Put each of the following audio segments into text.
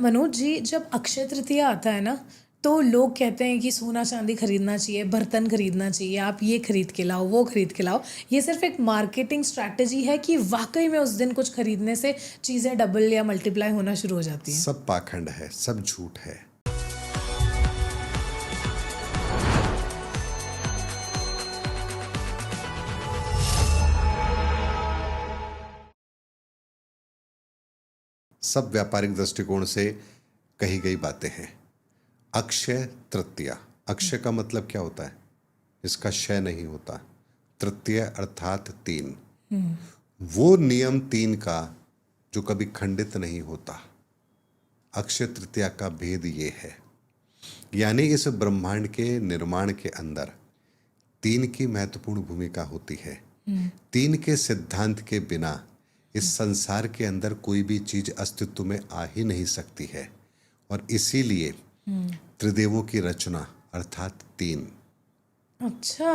मनोज जी, जब अक्षय तृतीया आता है ना, तो लोग कहते हैं कि सोना चांदी खरीदना चाहिए, बर्तन खरीदना चाहिए, आप ये खरीद के लाओ, वो खरीद के लाओ। ये सिर्फ एक मार्केटिंग स्ट्रैटेजी है कि वाकई में उस दिन कुछ खरीदने से चीज़ें डबल या मल्टीप्लाई होना शुरू हो जाती हैं? सब पाखंड है, सब झूठ है। सब व्यापारिक दृष्टिकोण से कही गई बातें हैं। अक्षय तृतीया, अक्षय का मतलब क्या होता है? इसका क्षय नहीं होता। तृतीय अर्थात तीन, वो नियम तीन का जो कभी खंडित नहीं होता। अक्षय तृतीया का भेद ये है, यानी इस ब्रह्मांड के निर्माण के अंदर तीन की महत्वपूर्ण भूमिका होती है। तीन के सिद्धांत के बिना इस संसार के अंदर कोई भी चीज अस्तित्व में आ ही नहीं सकती है, और इसीलिए त्रिदेवों की रचना अर्थात तीन। अच्छा,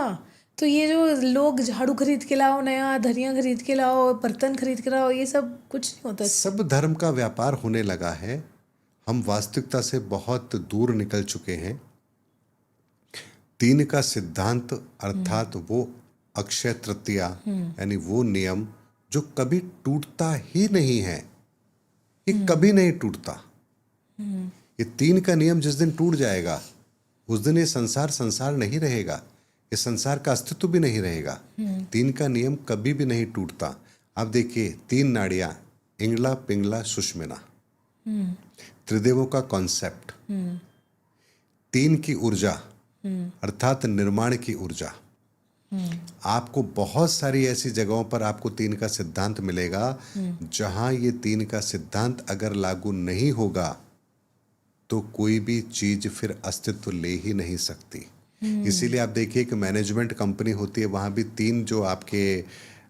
तो ये जो लोग झाड़ू खरीद के लाओ, नया धनिया खरीद के लाओ, बर्तन खरीद के लाओ, ये सब कुछ नहीं होता? सब धर्म का व्यापार होने लगा है। हम वास्तविकता से बहुत दूर निकल चुके हैं। तीन का सिद्धांत अर्थात वो अक्षय तृतीया, यानी वो नियम जो कभी टूटता ही नहीं है। ये कभी नहीं टूटता। ये तीन का नियम जिस दिन टूट जाएगा, उस दिन ये संसार नहीं रहेगा। ये संसार का अस्तित्व भी नहीं रहेगा। तीन का नियम कभी भी नहीं टूटता। आप देखिए, तीन नाड़ियां, इंगला पिंगला सुषुम्ना, त्रिदेवों का कॉन्सेप्ट, तीन की ऊर्जा अर्थात निर्माण की ऊर्जा। आपको बहुत सारी ऐसी जगहों पर आपको तीन का सिद्धांत मिलेगा जहां ये तीन का सिद्धांत अगर लागू नहीं होगा तो कोई भी चीज फिर अस्तित्व ले ही नहीं सकती। इसीलिए आप देखिए कि मैनेजमेंट कंपनी होती है, वहां भी तीन जो आपके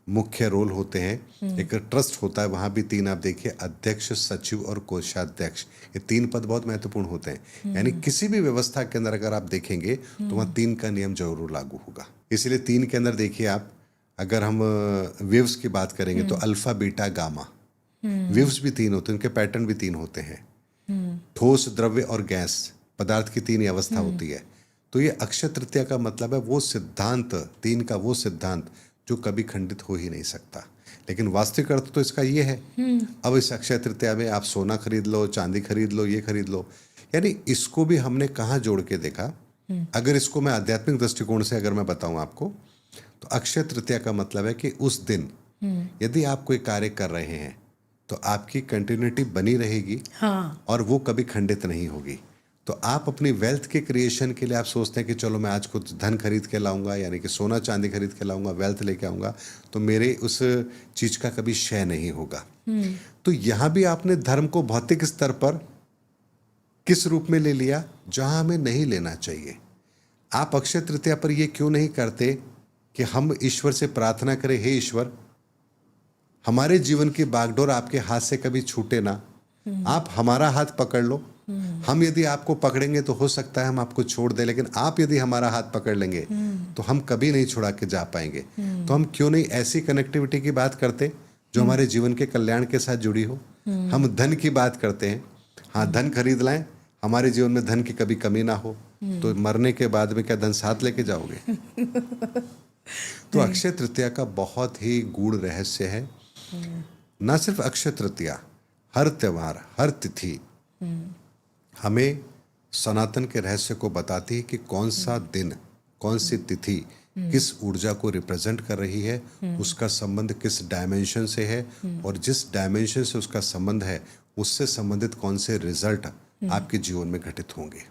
मुख्य रोल होते हैं। एक ट्रस्ट होता है, वहां भी तीन आप देखिए, अध्यक्ष, सचिव और कोषाध्यक्ष। ये तीन पद बहुत महत्वपूर्ण होते हैं। यानी किसी भी व्यवस्था के अंदर अगर आप देखेंगे तो वहां तीन का नियम जरूर लागू होगा। इसलिए तीन के अंदर देखिए आप, अगर हम वेव्स की बात करेंगे तो अल्फा बीटा गामा, वेव्स भी तीन होते हैं, उनके पैटर्न भी तीन होते हैं। ठोस, द्रव्य और गैस, पदार्थ की तीन ही अवस्था होती है। तो ये अक्षय तृतीया का मतलब है वो सिद्धांत, तीन का वो सिद्धांत जो कभी खंडित हो ही नहीं सकता। लेकिन वास्तविक अर्थ तो इसका ये है। अब इस अक्षय तृतीया में आप सोना खरीद लो, चांदी खरीद लो, ये खरीद लो, यानी इसको भी हमने कहाँ जोड़ के देखा? अगर इसको मैं आध्यात्मिक दृष्टिकोण से अगर मैं बताऊं आपको, तो अक्षय तृतीया का मतलब है कि उस दिन यदि आप कोई कार्य कर रहे हैं तो आपकी कंटिन्यूटी बनी रहेगी। हाँ। और वो कभी खंडित नहीं होगी। तो आप अपनी वेल्थ के क्रिएशन के लिए आप सोचते हैं कि चलो मैं आज कुछ धन खरीद के लाऊंगा, यानी कि सोना चांदी खरीद के लाऊंगा, वेल्थ लेके आऊंगा, तो मेरे उस चीज का कभी क्षय नहीं होगा। तो यहां भी आपने धर्म को भौतिक स्तर पर किस रूप में ले लिया, जहां हमें नहीं लेना चाहिए। आप अक्षय तृतीया पर ये क्यों नहीं करते कि हम ईश्वर से प्रार्थना करें, हे ईश्वर, हमारे जीवन की बागडोर आपके हाथ से कभी छूटे ना, आप हमारा हाथ पकड़ लो। हम यदि आपको पकड़ेंगे तो हो सकता है हम आपको छोड़ दें, लेकिन आप यदि हमारा हाथ पकड़ लेंगे तो हम कभी नहीं छुड़ा के जा पाएंगे। तो हम क्यों नहीं ऐसी कनेक्टिविटी की बात करते जो हमारे जीवन के कल्याण के साथ जुड़ी हो? हम धन की बात करते हैं, हाँ धन खरीद लाएं, हमारे जीवन में धन की कभी कमी ना हो, तो मरने के बाद में क्या धन साथ लेके जाओगे? तो अक्षय तृतीया का बहुत ही गूढ़ रहस्य है। ना सिर्फ अक्षय तृतीया, हर त्योहार, हर तिथि हमें सनातन के रहस्य को बताती है कि कौन सा दिन, कौन सी तिथि किस ऊर्जा को रिप्रेजेंट कर रही है, उसका संबंध किस डायमेंशन से है, और जिस डायमेंशन से उसका संबंध है उससे संबंधित कौन से रिजल्ट आपके जीवन में घटित होंगे।